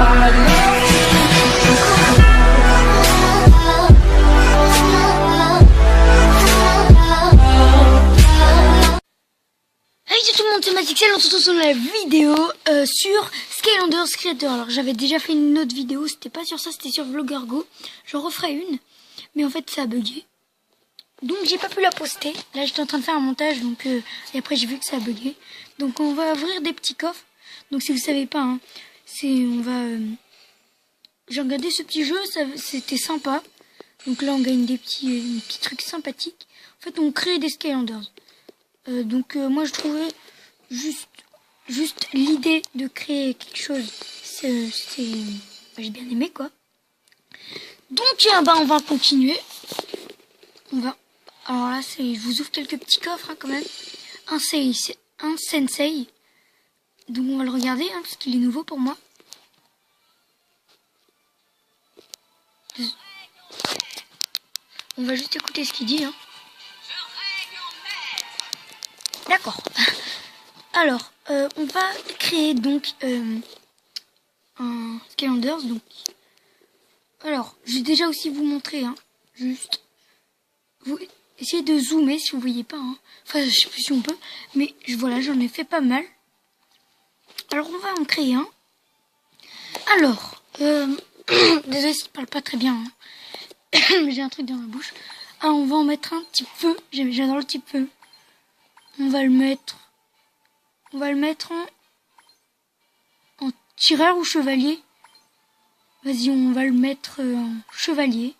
Salut tout le monde, c'est Matixel, on se retrouve sur la vidéo sur Skylanders Creator. Alors j'avais déjà fait une autre vidéo, c'était pas sur ça, c'était sur Vloggergo. J'en referai une, mais en fait ça a bugué. Donc j'ai pas pu la poster. Là j'étais en train de faire un montage, donc et après j'ai vu que ça a bugué. Donc on va ouvrir des petits coffres. Donc si vous savez pas, hein, j'ai regardé ce petit jeu, c'était sympa. Donc là on gagne des petits trucs sympathiques. En fait on crée des Skylanders. Moi je trouvais juste l'idée de créer quelque chose, j'ai bien aimé quoi. Donc on va continuer. Alors là je vous ouvre quelques petits coffres hein, quand même. Un sensei. Donc on va le regarder hein, parce qu'il est nouveau pour moi. On va juste écouter ce qu'il dit hein. D'accord. Alors, on va créer donc un Skylanders. Donc, alors, je vais déjà aussi vous montrer. Hein, juste, vous essayez de zoomer si vous voyez pas. Hein. Enfin, je sais plus si on peut, mais voilà, j'en ai fait pas mal. Alors, on va en créer un. Alors, désolé si je parle pas très bien. Hein. J'ai un truc dans ma bouche. Alors, on va en mettre un petit feu. J'adore le petit feu. On va le mettre en tireur ou chevalier. Vas-y, on va le mettre en chevalier.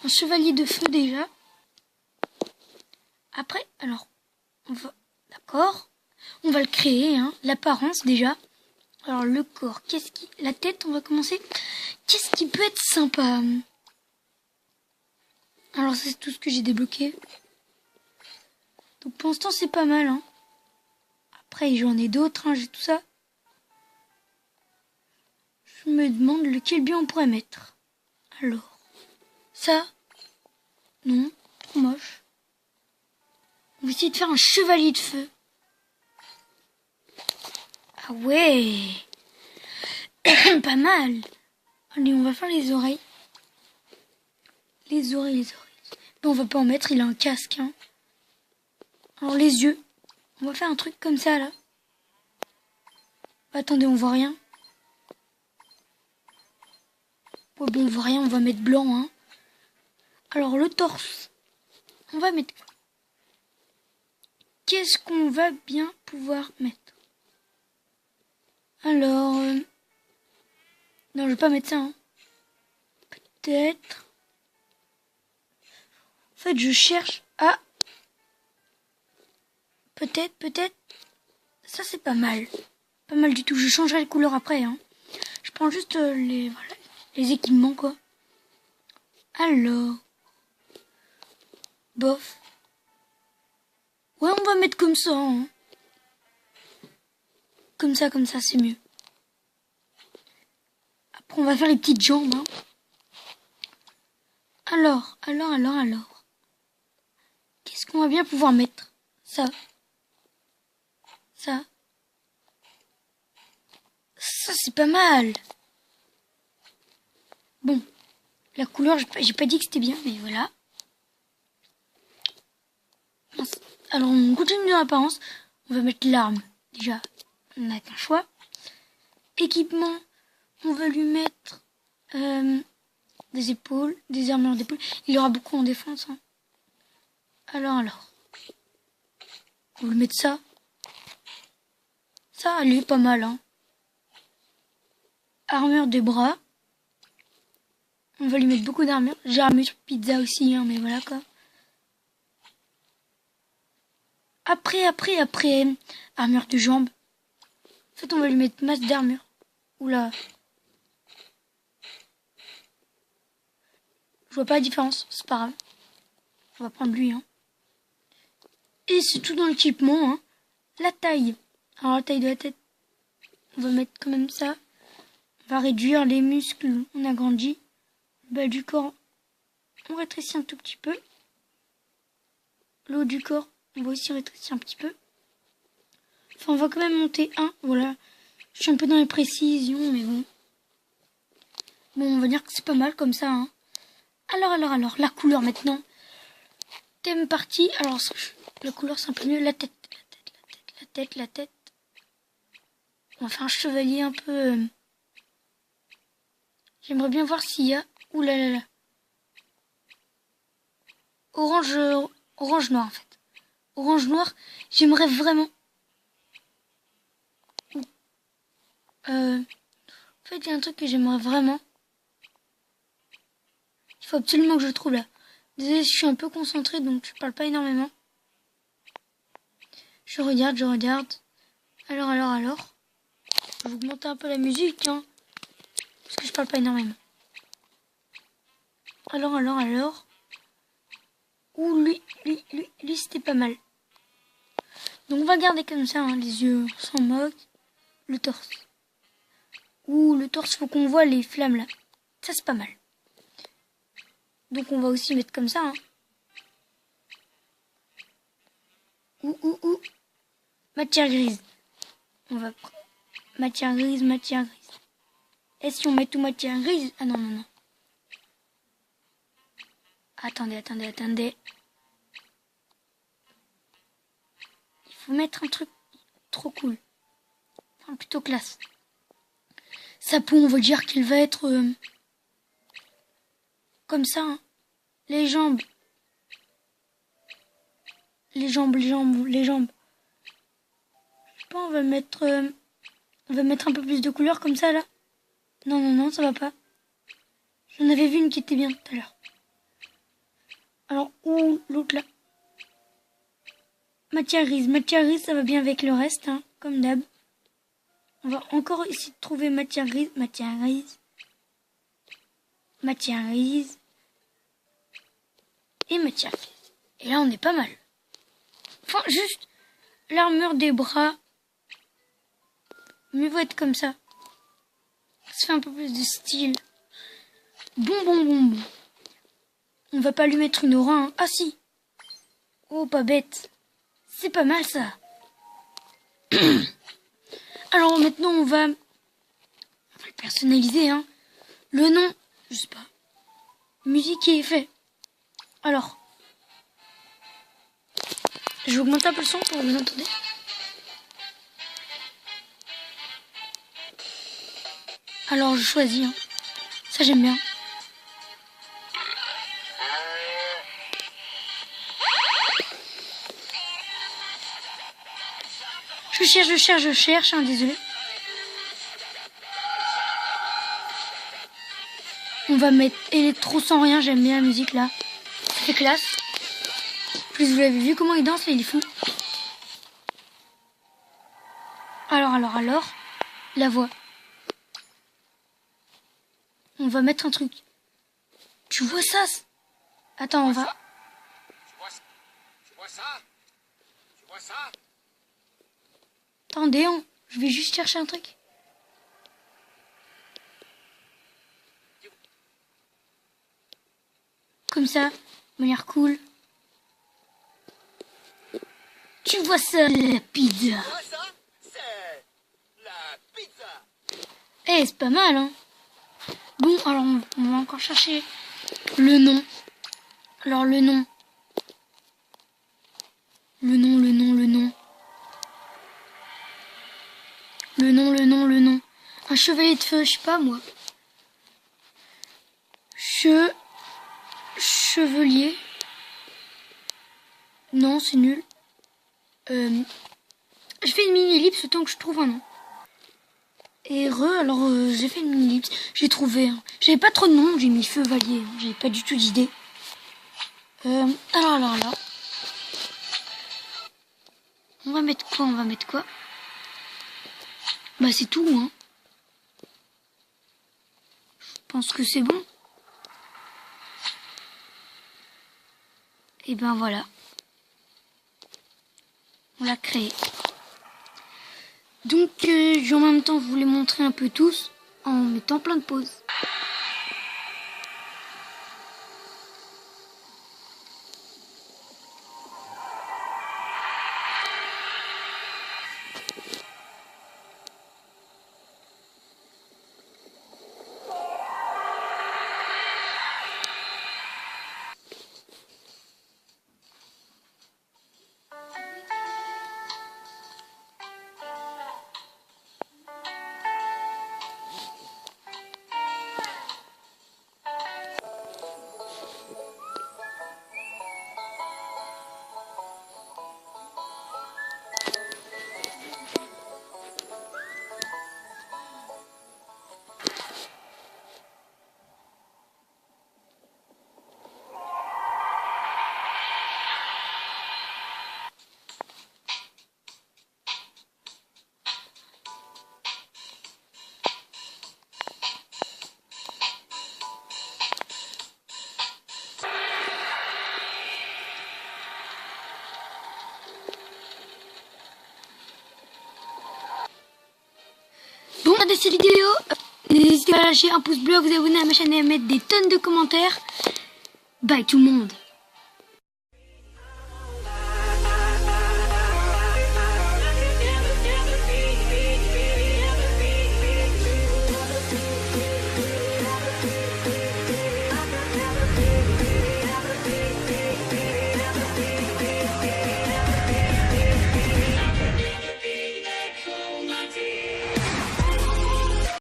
Un chevalier de feu déjà. Après, alors, d'accord. On va le créer, hein, l'apparence déjà. Alors le corps, la tête, on va commencer. Qu'est-ce qui peut être sympa? Alors c'est tout ce que j'ai débloqué. Donc pour l'instant c'est pas mal hein. Après j'en ai d'autres hein, j'ai tout ça. Je me demande lequel bien on pourrait mettre. Alors ça non, trop moche. On va essayer de faire un chevalier de feu. Ah ouais. Pas mal. Allez on va faire les oreilles. Les oreilles. Mais on va pas en mettre, il a un casque hein. Alors les yeux, on va faire un truc comme ça là. Attendez, on voit rien. Ouais, bon, on voit rien, on va mettre blanc. Hein. Alors le torse, on va mettre... Qu'est-ce qu'on va bien pouvoir mettre? Alors... Non, je vais pas mettre ça. Hein. Peut-être... En fait, je cherche à... Peut-être... Ça, c'est pas mal. Pas mal du tout. Je changerai les couleurs après. Hein. Je prends juste les équipements, quoi. Alors... Bof. Ouais, on va mettre comme ça. Hein. Comme ça, c'est mieux. Après, on va faire les petites jambes. Hein. Alors. Qu'est-ce qu'on va bien pouvoir mettre? Ça, c'est pas mal. Bon, la couleur, j'ai pas dit que c'était bien, mais voilà. Alors, on continue dans l'apparence. On va mettre l'arme. Déjà, on n'a qu'un choix. Équipement, on va lui mettre des épaules, des armures d'épaule. Il aura beaucoup en défense. Hein. Alors. On va lui mettre ça. Ça, elle est pas mal. Hein. Armure des bras. On va lui mettre beaucoup d'armure. J'ai armure pizza aussi, hein, mais voilà quoi. Après. Armure de jambes. En fait, on va lui mettre masse d'armure. Oula. Je vois pas la différence, c'est pas grave. On va prendre lui, hein. Et c'est tout dans l'équipement, hein. La taille. Alors la taille de la tête, on va mettre quand même ça. On va réduire les muscles, on agrandit. Le bas du corps, on rétrécit un tout petit peu. Le haut du corps, on va aussi rétrécir un petit peu. Enfin, on va quand même monter un, voilà. Je suis un peu dans les précisions, mais bon. Bon, on va dire que c'est pas mal comme ça. Hein. Alors, la couleur maintenant. Thème parti. Alors, la couleur, c'est un peu mieux. La tête. La tête. On va faire un chevalier un peu... J'aimerais bien voir s'il y a... Ouh là là là. Orange noir, en fait. Orange noir. J'aimerais vraiment... En fait, il y a un truc que j'aimerais vraiment. Il faut absolument que je le trouve là. Désolé, je suis un peu concentrée, donc je parle pas énormément. Je regarde. Alors. Je vais augmenter un peu la musique, hein. Parce que je parle pas énormément. Alors. Ouh, lui, c'était pas mal. Donc on va garder comme ça, hein, les yeux, on s'en moque. Le torse. Ouh, le torse, faut qu'on voit les flammes là. Ça, c'est pas mal. Donc on va aussi mettre comme ça, hein. Ouh. Matière grise. On va... Matière grise. Et si on met tout matière grise... Ah non. Attendez. Il faut mettre un truc trop cool. Enfin, plutôt classe. Sa peau, on va dire qu'il va être... comme ça, hein. Les jambes. Je sais pas, on va mettre un peu plus de couleur comme ça, là. Non, ça va pas. J'en avais vu une qui était bien tout à l'heure. Alors, où l'autre là? Matière grise, ça va bien avec le reste, hein, comme d'hab. On va encore essayer de trouver matière grise. Et matière grise. Et là, on est pas mal. Enfin, juste l'armure des bras. Mieux vaut être comme ça. Ça fait un peu plus de style. Bon. On va pas lui mettre une aura, hein. Ah si. Oh, pas bête. C'est pas mal, ça. Alors, maintenant, on va le personnaliser, hein. Le nom, je sais pas. Musique et effet. Alors, je vais augmenter un peu le son pour que vous entendez. Alors, je choisis, hein. Ça, j'aime bien. Je cherche, hein, désolé. On va mettre électro sans rien, j'aime bien la musique là. C'est classe. Plus vous l'avez vu comment il danse, là, il est fou. Alors, la voix. On va mettre un truc. Tu vois ça? Attends, on va... Tu vois ça? Attendez, je vais juste chercher un truc. Comme ça, de manière cool. Tu vois ça, la pizza? C'est la pizza. Eh, c'est pas mal, hein. Bon, alors on va encore chercher le nom. Alors le nom. Un chevalier de feu, je sais pas moi. Chevalier. Non, c'est nul. Je fais une mini-ellipse le temps que je trouve un nom. Alors j'ai fait une mini-ellipse. J'ai trouvé. Hein. J'avais pas trop de nom, j'ai mis Feu-Valier. Hein. J'avais pas du tout d'idée. Alors. On va mettre quoi? Bah c'est tout, hein. Je pense que c'est bon. Et ben voilà. On l'a créé. Donc en même temps vous les montrer un peu tous en mettant plein de pauses. regardé cette vidéo. N'hésitez pas à lâcher un pouce bleu, à vous abonner à ma chaîne et à mettre des tonnes de commentaires. Bye tout le monde.